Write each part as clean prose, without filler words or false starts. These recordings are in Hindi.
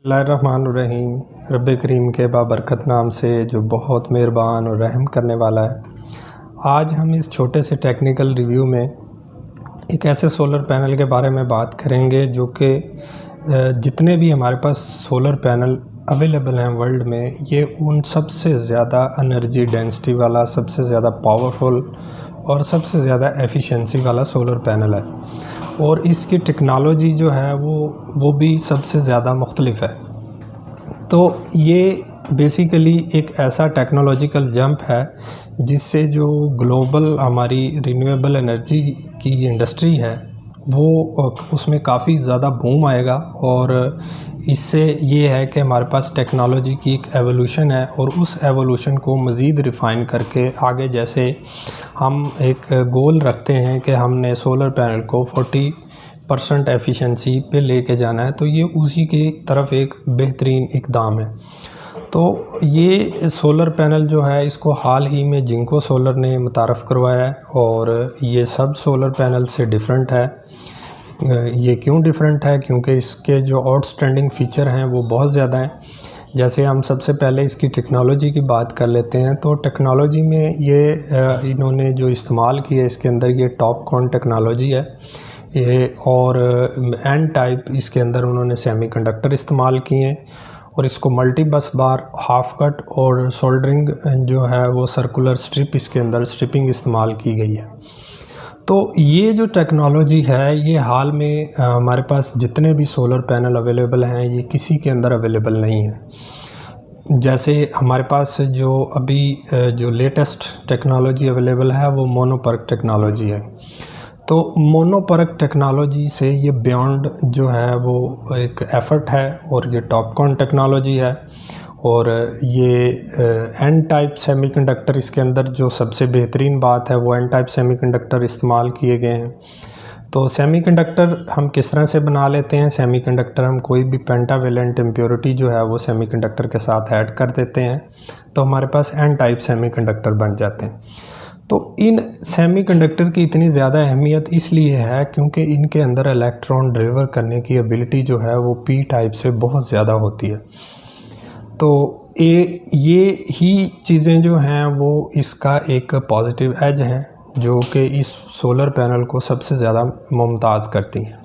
बिस्मिल्लाहिर्रहमानिर्रहीम। रब्बे करीम के बाबरकत नाम से जो बहुत मेहरबान और रहम करने वाला है। आज हम इस छोटे से टेक्निकल रिव्यू में एक ऐसे सोलर पैनल के बारे में बात करेंगे जो कि जितने भी हमारे पास सोलर पैनल अवेलेबल हैं वर्ल्ड में, ये उन सबसे ज़्यादा एनर्जी डेंसिटी वाला, सबसे ज़्यादा पावरफुल और सबसे ज़्यादा एफिशिएंसी वाला सोलर पैनल है। और इसकी टेक्नोलॉजी जो है वो भी सबसे ज़्यादा मुख्तलिफ है। तो ये बेसिकली एक ऐसा टेक्नोलॉजिकल जंप है जिससे जो ग्लोबल हमारी रिन्यूएबल एनर्जी की इंडस्ट्री है वो उसमें काफ़ी ज़्यादा बूम आएगा। और इससे ये है कि हमारे पास टेक्नोलॉजी की एक एवोल्यूशन है और उस एवोल्यूशन को मज़ीद रिफ़ाइन करके आगे, जैसे हम एक गोल रखते हैं कि हमने सोलर पैनल को 40% एफिशिएंसी पे लेके जाना है, तो ये उसी की तरफ एक बेहतरीन इक़दाम है। तो ये सोलर पैनल जो है इसको हाल ही में जिंको सोलर ने मुतारफ़ करवाया है और ये सब सोलर पैनल से डिफरेंट है। ये क्यों डिफरेंट है? क्योंकि इसके जो आउटस्टैंडिंग फ़ीचर हैं वो बहुत ज़्यादा हैं। जैसे हम सबसे पहले इसकी टेक्नोलॉजी की बात कर लेते हैं, तो टेक्नोलॉजी में ये इन्होंने जो इस्तेमाल किया है इसके अंदर ये टॉपकॉन टेक्नोलॉजी है ये, और एन टाइप इसके अंदर उन्होंने सेमीकंडक्टर इस्तेमाल किए हैं और इसको मल्टी बस बार, हाफ कट और सोल्डरिंग जो है वो सर्कुलर स्ट्रिप, इसके अंदर स्ट्रिपिंग इस्तेमाल की गई है। तो ये जो टेक्नोलॉजी है ये हाल में हमारे पास जितने भी सोलर पैनल अवेलेबल हैं ये किसी के अंदर अवेलेबल नहीं है। जैसे हमारे पास जो अभी जो लेटेस्ट टेक्नोलॉजी अवेलेबल है वो मोनोपर्क टेक्नोलॉजी है। तो मोनोपर्क टेक्नोलॉजी से ये बियॉन्ड जो है वो एक एफ़र्ट है और ये टॉपकॉन टेक्नोलॉजी है। और ये एन टाइप सेमीकंडक्टर, इसके अंदर जो सबसे बेहतरीन बात है वो एन टाइप सेमीकंडक्टर इस्तेमाल किए गए हैं। तो सेमीकंडक्टर हम किस तरह से बना लेते हैं? सेमीकंडक्टर हम कोई भी पेंटावेलेंट इम्प्योरिटी जो है वो सेमीकंडक्टर के साथ ऐड कर देते हैं तो हमारे पास एन टाइप सेमीकंडक्टर बन जाते हैं। तो इन सेमीकंडक्टर की इतनी ज़्यादा अहमियत इसलिए है क्योंकि इनके अंदर इलेक्ट्रॉन डिलीवर करने की एबिलिटी जो है वो पी टाइप से बहुत ज़्यादा होती है। तो ये ही चीज़ें जो हैं वो इसका एक पॉजिटिव एज हैं जो कि इस सोलर पैनल को सबसे ज़्यादा मुमताज़ करती हैं।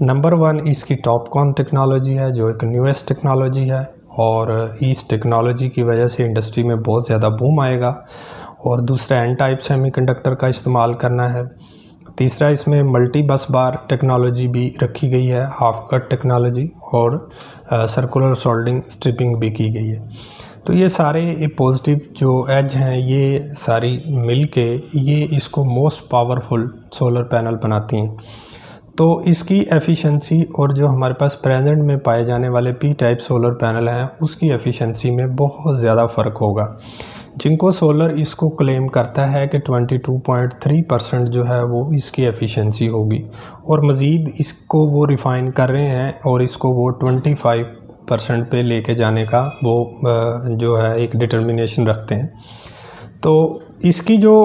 नंबर 1 इसकी टॉपकॉन टेक्नोलॉजी है जो एक न्यूएस्ट टेक्नोलॉजी है और इस टेक्नोलॉजी की वजह से इंडस्ट्री में बहुत ज़्यादा बूम आएगा। और दूसरा एन टाइप सेमीकंडक्टर का इस्तेमाल करना है। तीसरा इसमें मल्टी बस बार टेक्नोलॉजी भी रखी गई है, हाफ कट टेक्नोलॉजी, और सर्कुलर सोल्डरिंग स्ट्रिपिंग भी की गई है। तो ये सारे पॉजिटिव जो एज हैं ये सारी मिल के ये इसको मोस्ट पावरफुल सोलर पैनल बनाती हैं। तो इसकी एफिशिएंसी और जो हमारे पास प्रेजेंट में पाए जाने वाले पी टाइप सोलर पैनल हैं उसकी एफिशिएंसी में बहुत ज़्यादा फ़र्क होगा। जिंको सोलर इसको क्लेम करता है कि 22.3% जो है वो इसकी एफिशिएंसी होगी और मज़ीद इसको वो रिफ़ाइन कर रहे हैं और इसको वो 25% पे लेके जाने का वो जो है एक डिटर्मिनेशन रखते हैं। तो इसकी जो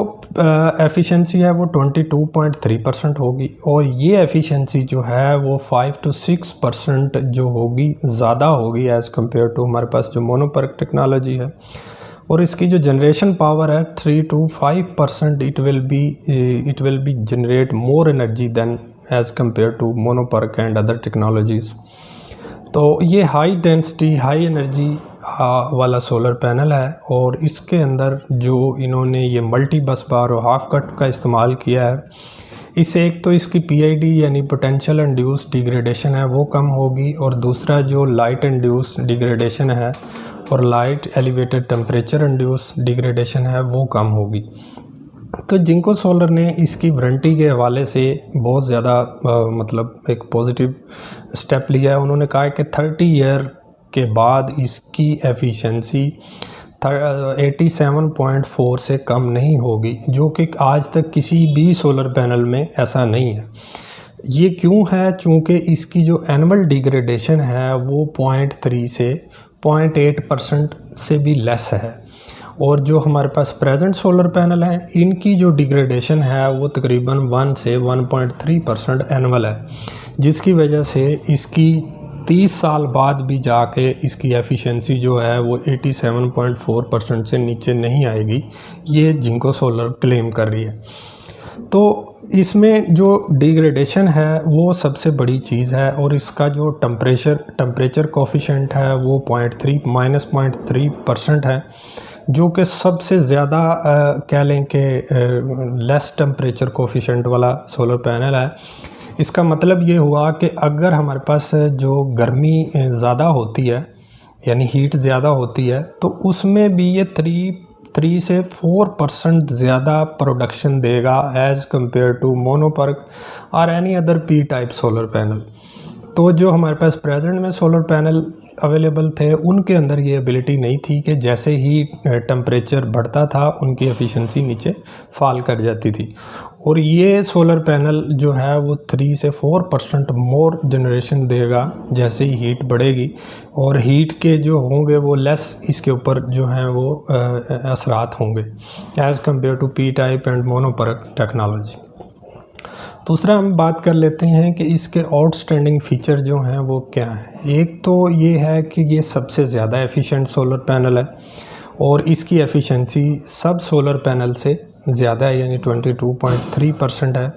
एफिशिएंसी है वो 22.3% होगी और ये एफिशिएंसी जो है वो 5 to 6% जो होगी ज़्यादा होगी एज़ कम्पेयर टू हमारे पास जो मोनोपर्क टेक्नोलॉजी है। और इसकी जो जनरेशन पावर है 3 to 5% it will be generate more energy than as compare to monoperc and other technologies. तो ये हाई डेंसिटी, हाई एनर्जी वाला सोलर पैनल है और इसके अंदर जो इन्होंने ये मल्टी बस बार और हाफ कट का इस्तेमाल किया है, इससे एक तो इसकी PID यानी पोटेंशियल इंड्यूस डिग्रेडेशन है वो कम होगी और दूसरा जो लाइट इंड्यूस डिग्रेडेशन है और light elevated temperature induce degradation है वो कम होगी। तो जिंको सोलर ने इसकी वारंटी के हवाले से बहुत ज़्यादा मतलब एक पॉजिटिव स्टेप लिया है। उन्होंने कहा है कि 30 ईयर के बाद इसकी एफिशिएंसी 87.4 से कम नहीं होगी, जो कि आज तक किसी भी सोलर पैनल में ऐसा नहीं है। ये क्यों है? चूँकि इसकी जो एनुअल डिग्रेडेशन है वो 0.3 से 0.8% से भी लेस है और जो हमारे पास प्रेजेंट सोलर पैनल हैं इनकी जो डिग्रेडेशन है वो तकरीबन 1 से 1.3% एनुअल है, जिसकी वजह से इसकी 30 साल बाद भी जाके इसकी एफिशिएंसी जो है वो 87.4% से नीचे नहीं आएगी, ये जिंको सोलर क्लेम कर रही है। तो इसमें जो डिग्रेडेशन है वो सबसे बड़ी चीज़ है, और इसका जो टेम्परेचर कोफिशिएंट है वो -0.3% है, जो कि सबसे ज़्यादा कह लें कि लेस टेम्परेचर कोफिशिएंट वाला सोलर पैनल है। इसका मतलब ये हुआ कि अगर हमारे पास जो गर्मी ज़्यादा होती है, यानी हीट ज़्यादा होती है, तो उसमें भी ये 3 से 4% ज़्यादा प्रोडक्शन देगा एज़ कम्पेयर टू मोनोपर्क और any other P type solar panel. तो जो हमारे पास प्रेजेंट में सोलर पैनल अवेलेबल थे, उनके अंदर ये एबिलिटी नहीं थी कि जैसे ही टेम्परेचर बढ़ता था उनकी एफिशिएंसी नीचे फॉल कर जाती थी। और ये सोलर पैनल जो है वो 3 से 4% मोर जनरेशन देगा जैसे ही हीट बढ़ेगी, और हीट के जो होंगे वो लेस इसके ऊपर जो हैं वो असरात होंगे as compare to P type and monoperc technology. दूसरा हम बात कर लेते हैं कि इसके आउटस्टैंडिंग फ़ीचर जो हैं वो क्या हैं। एक तो ये है कि ये सबसे ज़्यादा एफिशिएंट सोलर पैनल है, और इसकी एफिशिएंसी सब सोलर पैनल से ज़्यादा है, यानी 22.3% है।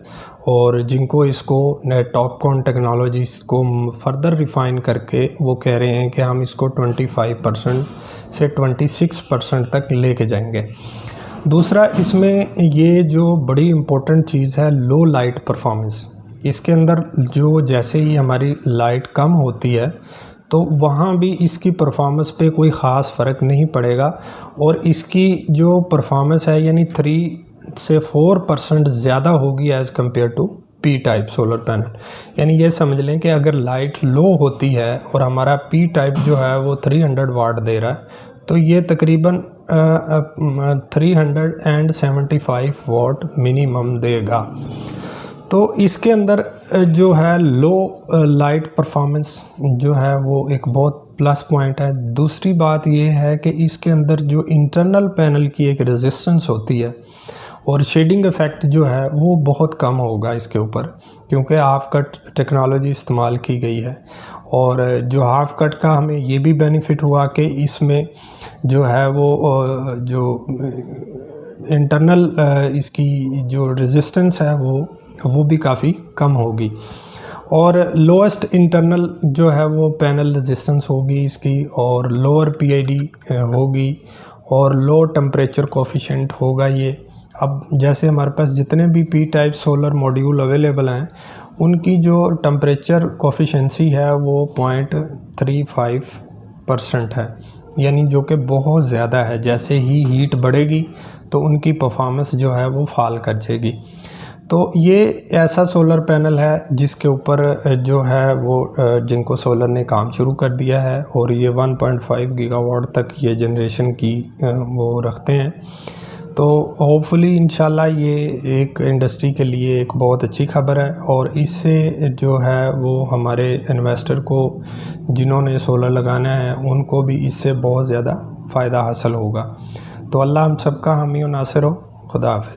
और जिनको इसको टॉपकॉन टेक्नोलॉजीज़ को फर्दर रिफ़ाइन करके वो कह रहे हैं कि हम इसको 25% से 26% तक लेके जाएंगे। दूसरा, इसमें ये जो बड़ी इम्पोर्टेंट चीज़ है लो लाइट परफॉर्मेंस। इसके अंदर जो जैसे ही हमारी लाइट कम होती है तो वहाँ भी इसकी परफॉर्मेंस पे कोई ख़ास फ़र्क नहीं पड़ेगा, और इसकी जो परफॉर्मेंस है यानी 3 से 4% ज़्यादा होगी as compare to P type solar panel. यानी ये समझ लें कि अगर लाइट लो होती है और हमारा पी टाइप जो है वो 300 वाट दे रहा है, तो ये तकरीबन 375 वाट मिनिमम देगा। तो इसके अंदर जो है लो लाइट परफॉर्मेंस जो है वो एक बहुत प्लस पॉइंट है। दूसरी बात ये है कि इसके अंदर जो इंटरनल पैनल की एक रेजिस्टेंस होती है और शेडिंग इफ़ेक्ट जो है वो बहुत कम होगा इसके ऊपर, क्योंकि हाफ कट टेक्नोलॉजी इस्तेमाल की गई है। और जो हाफ कट का हमें ये भी बेनिफिट हुआ कि इसमें जो है वो जो इंटरनल इसकी जो रेजिस्टेंस है वो भी काफ़ी कम होगी, और लोएस्ट इंटरनल जो है वो पैनल रेजिस्टेंस होगी इसकी, और लोअर पीआईडी होगी, और लो टेम्परेचर कोफिशिएंट होगा ये। अब जैसे हमारे पास जितने भी P type solar module available हैं उनकी जो टेम्परेचर कोफिशिएंसी है वो 0.35% है, यानी जो कि बहुत ज़्यादा है। जैसे ही हीट बढ़ेगी तो उनकी परफॉर्मेंस जो है वो फॉल कर जाएगी। तो ये ऐसा सोलर पैनल है जिसके ऊपर जो है वो जिंको सोलर ने काम शुरू कर दिया है, और ये 1.5 गीगावाट तक ये जनरेशन की वो रखते हैं। तो होपफुली इंशाल्लाह ये एक इंडस्ट्री के लिए एक बहुत अच्छी खबर है, और इससे जो है वो हमारे इन्वेस्टर को जिन्होंने सोलर लगाना है उनको भी इससे बहुत ज़्यादा फ़ायदा हासिल होगा। तो अल्लाह हम सबका हामी और नासिर हो। खुदा हाफ़िज़।